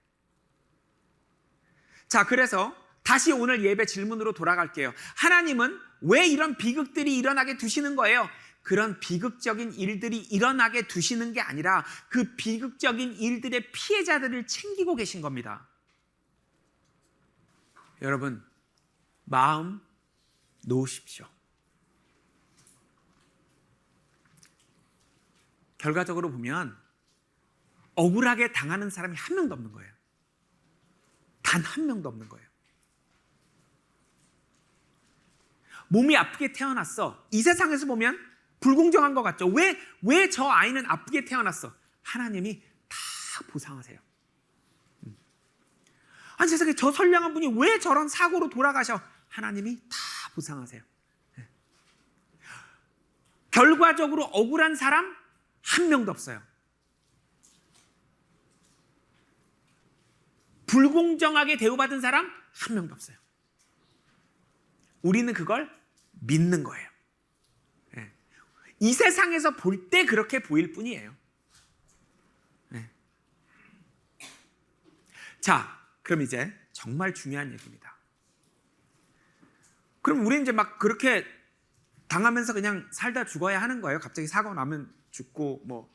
자, 그래서 다시 오늘 예배 질문으로 돌아갈게요. 하나님은 왜 이런 비극들이 일어나게 두시는 거예요? 그런 비극적인 일들이 일어나게 두시는 게 아니라 그 비극적인 일들의 피해자들을 챙기고 계신 겁니다. 여러분, 마음 놓으십시오. 결과적으로 보면 억울하게 당하는 사람이 한 명도 없는 거예요. 단 한 명도 없는 거예요. 몸이 아프게 태어났어. 이 세상에서 보면 불공정한 것 같죠? 왜 저 아이는 아프게 태어났어? 하나님이 다 보상하세요. 아니, 세상에 저 선량한 분이 왜 저런 사고로 돌아가셔? 하나님이 다 보상하세요. 결과적으로 억울한 사람 한 명도 없어요. 불공정하게 대우받은 사람 한 명도 없어요. 우리는 그걸 믿는 거예요. 이 세상에서 볼 때 그렇게 보일 뿐이에요. 자, 그럼 이제 정말 중요한 얘기입니다. 그럼 우리는 이제 막 그렇게 당하면서 그냥 살다 죽어야 하는 거예요? 갑자기 사고 나면 죽고, 뭐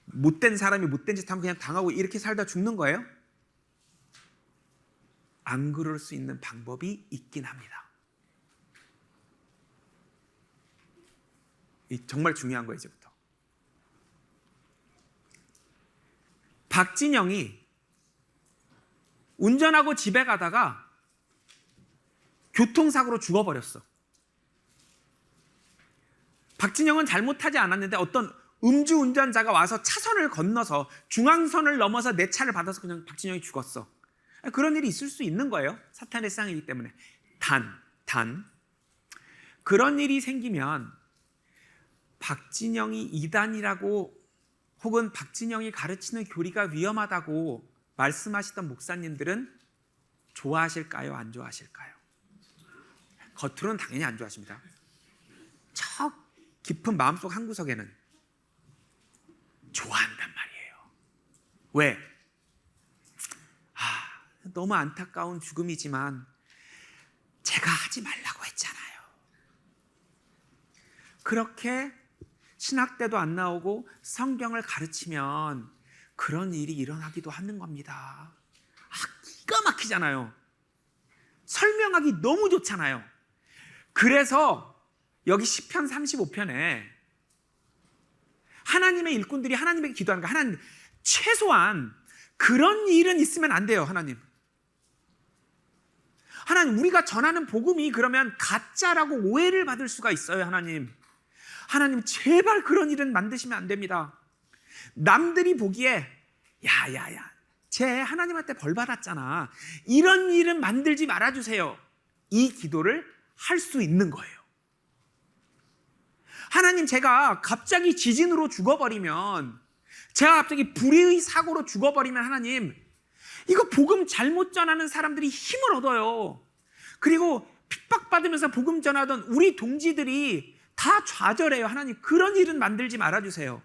못된 사람이 못된 짓 하면 그냥 당하고 이렇게 살다 죽는 거예요? 안 그럴 수 있는 방법이 있긴 합니다. 정말 중요한 거예요, 이제부터. 박진영이 운전하고 집에 가다가 교통사고로 죽어버렸어. 박진영은 잘못하지 않았는데 어떤 음주운전자가 와서 차선을 건너서 중앙선을 넘어서 내 차를 받아서 그냥 박진영이 죽었어. 그런 일이 있을 수 있는 거예요. 사탄의 쌍이기 때문에. 단 그런 일이 생기면 박진영이 이단이라고 혹은 박진영이 가르치는 교리가 위험하다고 말씀하시던 목사님들은 좋아하실까요? 안 좋아하실까요? 겉으로는 당연히 안 좋아하십니다. 저 깊은 마음속 한구석에는 좋아한단 말이에요. 왜? 너무 안타까운 죽음이지만 제가 하지 말라고 했잖아요. 그렇게 신학 때도 안 나오고 성경을 가르치면 그런 일이 일어나기도 하는 겁니다. 기가 막히잖아요. 설명하기 너무 좋잖아요. 그래서 여기 시편 35편에 하나님의 일꾼들이 하나님에게 기도하는 거예요. 하나님, 최소한 그런 일은 있으면 안 돼요. 하나님, 우리가 전하는 복음이 그러면 가짜라고 오해를 받을 수가 있어요. 하나님, 제발 그런 일은 만드시면 안 됩니다. 남들이 보기에 야야야, 쟤 하나님한테 벌 받았잖아, 이런 일은 만들지 말아주세요. 이 기도를 할 수 있는 거예요. 하나님, 제가 갑자기 지진으로 죽어버리면, 제가 갑자기 불의의 사고로 죽어버리면 하나님, 이거 복음 잘못 전하는 사람들이 힘을 얻어요. 그리고 핍박받으면서 복음 전하던 우리 동지들이 다 좌절해요. 하나님, 그런 일은 만들지 말아주세요.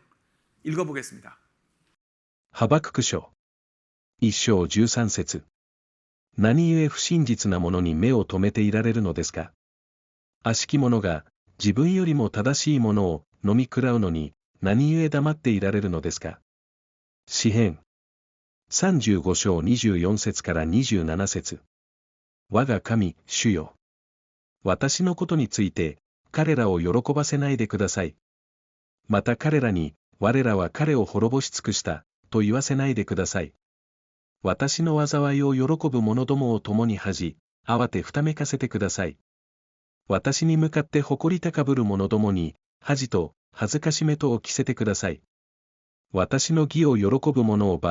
읽어보겠습니다. ハバクク書1章13節何故不真実なものに目を留めていられるのですか。悪しき者が自分よりも正しいものを飲み食らうのに何故黙っていられるのですか。詩編35章24節から27節我が神、主よ。私のことについて彼らを喜ばせないでください。また彼らに我らは彼を滅ぼし尽くしたと言わせないでください。私の災いを喜ぶ者どもを共に恥じ、慌てふためかせてください。私に向かって誇り高ぶる者どもに恥と恥ずかしめとを着せてください。私の義を喜ぶ者を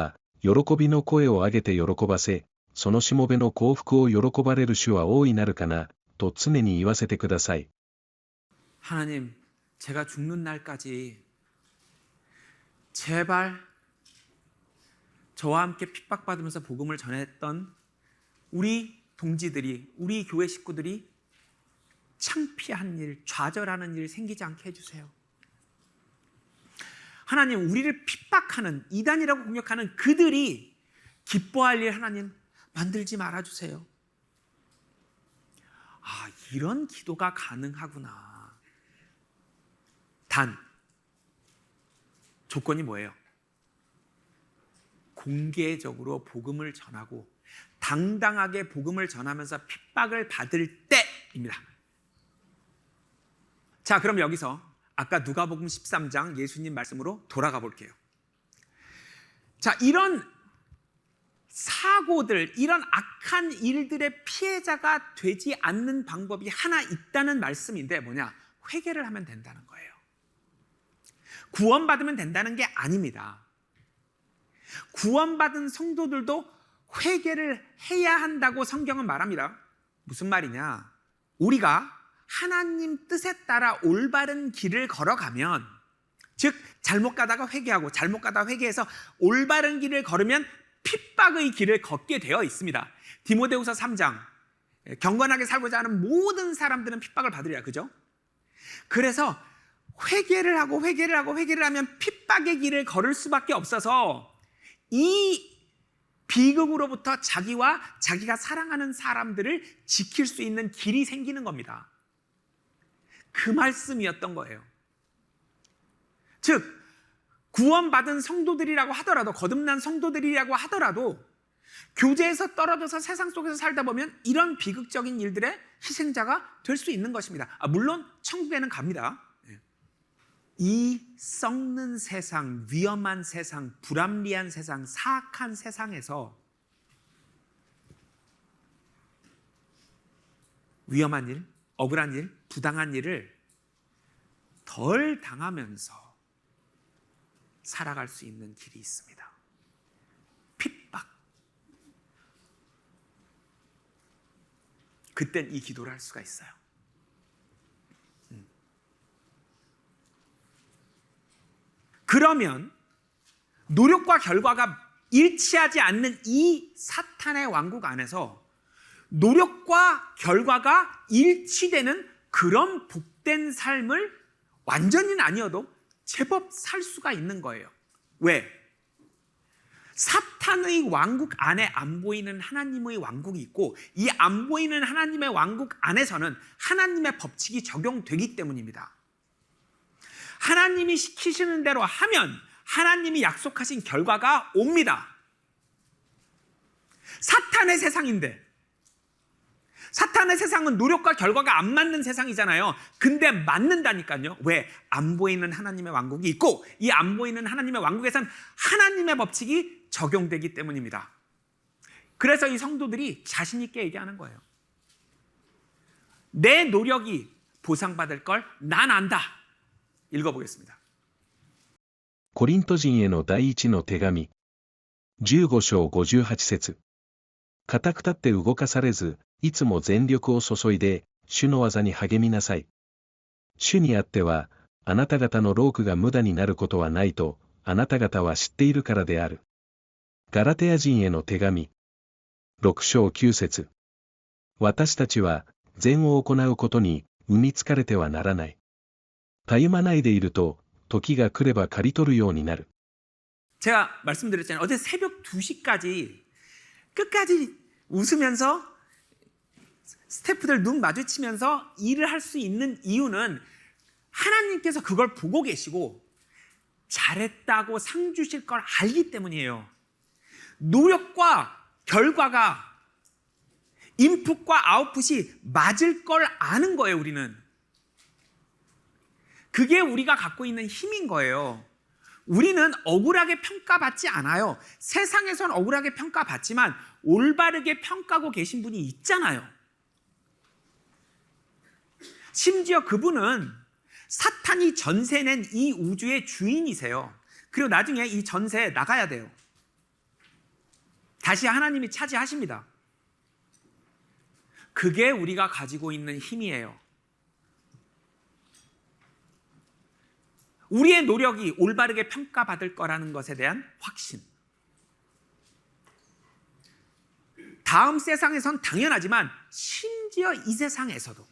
喜びの声を上げて喜ばせ、そのしもべの幸福を喜ばれる主は大いなるかな、と常に言わせてください。 하나님, 제가 죽는 날까지 제발 저와 함께 핍박받으면서 복음을 전했던 우리 동지들이, 우리 교회 식구들이 창피한 일, 좌절하는 일 생기지 않게 해주세요. 하나님, 우리를 핍박하는, 이단이라고 공격하는 그들이 기뻐할 일 하나님 만들지 말아주세요. 아, 이런 기도가 가능하구나. 단, 조건이 뭐예요? 공개적으로 복음을 전하고 당당하게 복음을 전하면서 핍박을 받을 때입니다. 자, 그럼 여기서 아까 누가복음 13장 예수님 말씀으로 돌아가 볼게요. 자, 이런 사고들, 이런 악한 일들의 피해자가 되지 않는 방법이 하나 있다는 말씀인데 뭐냐? 회개를 하면 된다는 거예요. 구원받으면 된다는 게 아닙니다. 구원받은 성도들도 회개를 해야 한다고 성경은 말합니다. 무슨 말이냐? 우리가 하나님 뜻에 따라 올바른 길을 걸어가면, 즉 잘못 가다가 회개하고 잘못 가다가 회개해서 올바른 길을 걸으면 핍박의 길을 걷게 되어 있습니다. 디모데후서 3장, 경건하게 살고자 하는 모든 사람들은 핍박을 받으리라, 그죠? 그래서 회개를 하고 회개를 하고 회개를 하면 핍박의 길을 걸을 수밖에 없어서 이 비극으로부터 자기와 자기가 사랑하는 사람들을 지킬 수 있는 길이 생기는 겁니다. 그 말씀이었던 거예요. 즉, 구원받은 성도들이라고 하더라도, 거듭난 성도들이라고 하더라도 교제에서 떨어져서 세상 속에서 살다 보면 이런 비극적인 일들의 희생자가 될 수 있는 것입니다. 물론 천국에는 갑니다. 이 썩는 세상, 위험한 세상, 불합리한 세상, 사악한 세상에서 위험한 일, 억울한 일, 부당한 일을 덜 당하면서 살아갈 수 있는 길이 있습니다. 핍박. 그땐 이 기도를 할 수가 있어요. 그러면 노력과 결과가 일치하지 않는 이 사탄의 왕국 안에서 노력과 결과가 일치되는 그런 복된 삶을 완전히는 아니어도 제법 살 수가 있는 거예요. 왜? 사탄의 왕국 안에 안 보이는 하나님의 왕국이 있고 이 안 보이는 하나님의 왕국 안에서는 하나님의 법칙이 적용되기 때문입니다. 하나님이 시키시는 대로 하면 하나님이 약속하신 결과가 옵니다. 사탄의 세상인데, 사탄의 세상은 노력과 결과가 안 맞는 세상이잖아요. 근데 맞는다니까요. 왜? 안 보이는 하나님의 왕국이 있고 이 안 보이는 하나님의 왕국에선 하나님의 법칙이 적용되기 때문입니다. 그래서 이 성도들이 자신 있게 얘기하는 거예요. 내 노력이 보상받을 걸 난 안다. 읽어보겠습니다. コリント人への第一の手紙。15章58節。固く立って動かされず、いつも全力を注いで、主の技に励みなさい。主にあっては、あなた方の労苦が無駄になることはないと、あなた方は知っているからである。ガラテヤ人への手紙。6章9節。私たちは、善を行うことに、産みつかれてはならない。たゆまないでいると、時が来れば刈り取るようになる。 제가 말씀드렸잖아요. 어제 새벽 2시까지 끝까지 웃으면서 스태프들 눈 마주치면서 일을 할 수 있는 이유는 하나님께서 그걸 보고 계시고 잘했다고 상 주실 걸 알기 때문이에요. 노력과 결과가 인풋과 아웃풋이 맞을 걸 아는 거예요, 우리는. 그게 우리가 갖고 있는 힘인 거예요. 우리는 억울하게 평가받지 않아요. 세상에선 억울하게 평가받지만 올바르게 평가하고 계신 분이 있잖아요. 심지어 그분은 사탄이 전세낸 이 우주의 주인이세요. 그리고 나중에 이 전세에 나가야 돼요. 다시 하나님이 차지하십니다. 그게 우리가 가지고 있는 힘이에요. 우리의 노력이 올바르게 평가받을 거라는 것에 대한 확신. 다음 세상에선 당연하지만 심지어 이 세상에서도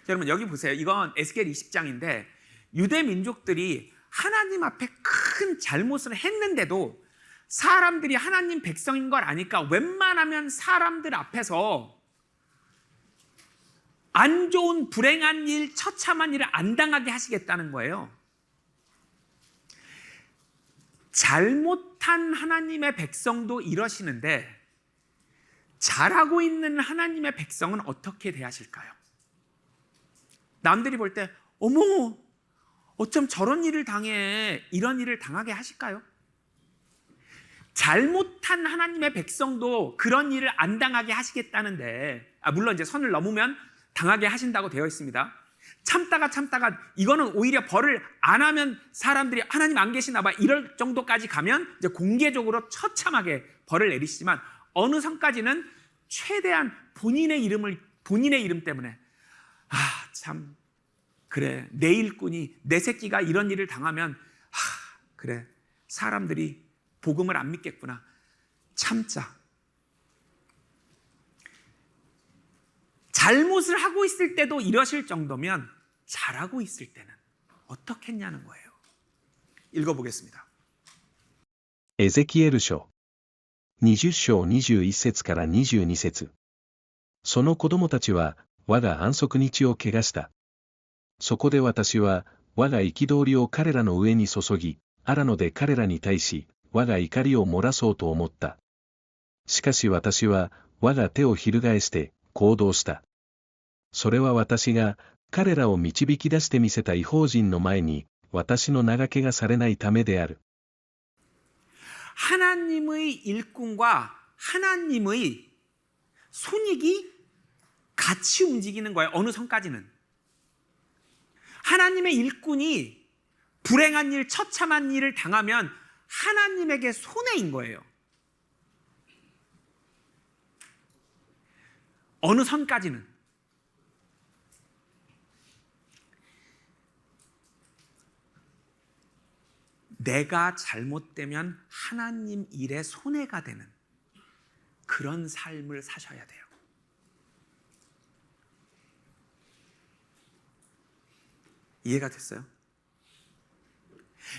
여러분 여기 보세요. 이건 에스겔 20장인데 유대 민족들이 하나님 앞에 큰 잘못을 했는데도 사람들이 하나님 백성인 걸 아니까 웬만하면 사람들 앞에서 안 좋은 불행한 일, 처참한 일을 안 당하게 하시겠다는 거예요. 잘못한 하나님의 백성도 이러시는데 잘하고 있는 하나님의 백성은 어떻게 대하실까요? 남들이 볼 때 어머 어쩜 저런 일을 당해, 이런 일을 당하게 하실까요? 잘못한 하나님의 백성도 그런 일을 안 당하게 하시겠다는데, 물론 이제 선을 넘으면 당하게 하신다고 되어 있습니다. 참다가 이거는 오히려 벌을 안 하면 사람들이 하나님 안 계시나 봐 이럴 정도까지 가면 이제 공개적으로 처참하게 벌을 내리시지만 어느 선까지는 최대한 본인의 이름 때문에 참 그래 내 일꾼이 내 새끼가 이런 일을 당하면 그래 사람들이 복음을 안 믿겠구나 참자. 잘못을 하고 있을 때도 이러실 정도면 잘하고 있을 때는 어떻게 했냐는 거예요. 읽어보겠습니다. エゼキエル書20章21節から22節。その子供たちは我が安息日を汚した。そこで私は我が憤りを彼らの上に注ぎ、荒野で彼らに対し我が怒りを漏らそうと思った。しかし私は我が手を翻して行動した。それは私が彼らを導き出してみせた異邦人の前に私の名がけがされないためである。 하나님의 일꾼과 하나님의 손익이 같이 움직이는 거예요. 어느 선까지는. 하나님의 일꾼이 불행한 일, 처참한 일을 당하면 하나님에게 손해인 거예요. 어느 선까지는. 내가 잘못되면 하나님 일에 손해가 되는 그런 삶을 사셔야 돼요. 이해가 됐어요?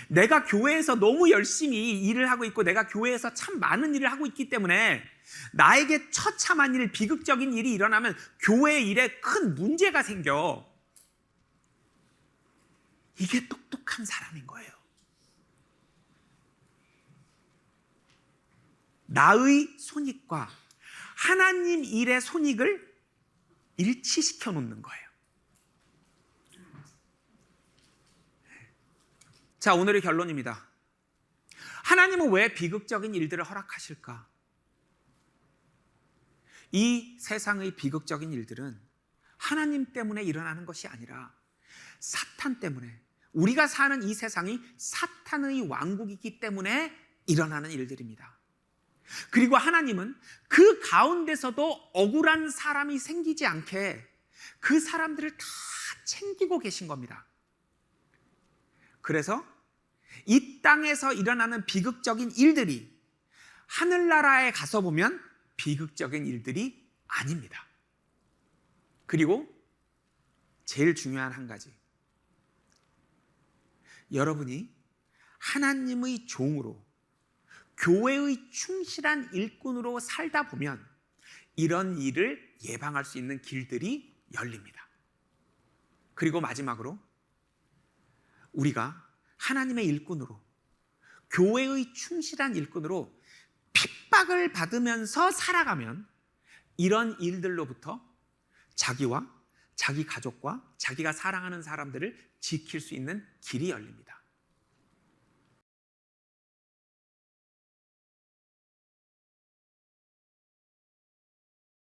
내가 교회에서 너무 열심히 일을 하고 있고 내가 교회에서 참 많은 일을 하고 있기 때문에 나에게 처참한 일, 비극적인 일이 일어나면 교회 일에 큰 문제가 생겨. 이게 똑똑한 사람인 거예요. 나의 손익과 하나님 일의 손익을 일치시켜 놓는 거예요. 자, 오늘의 결론입니다. 하나님은 왜 비극적인 일들을 허락하실까? 이 세상의 비극적인 일들은 하나님 때문에 일어나는 것이 아니라 사탄 때문에, 우리가 사는 이 세상이 사탄의 왕국이기 때문에 일어나는 일들입니다. 그리고 하나님은 그 가운데서도 억울한 사람이 생기지 않게 그 사람들을 다 챙기고 계신 겁니다. 그래서 이 땅에서 일어나는 비극적인 일들이 하늘나라에 가서 보면 비극적인 일들이 아닙니다. 그리고 제일 중요한 한 가지, 여러분이 하나님의 종으로 교회의 충실한 일꾼으로 살다 보면 이런 일을 예방할 수 있는 길들이 열립니다. 그리고 마지막으로 우리가 하나님의 일꾼으로, 교회의 충실한 일꾼으로 핍박을 받으면서 살아가면 이런 일들로부터 자기와 자기 가족과 자기가 사랑하는 사람들을 지킬 수 있는 길이 열립니다.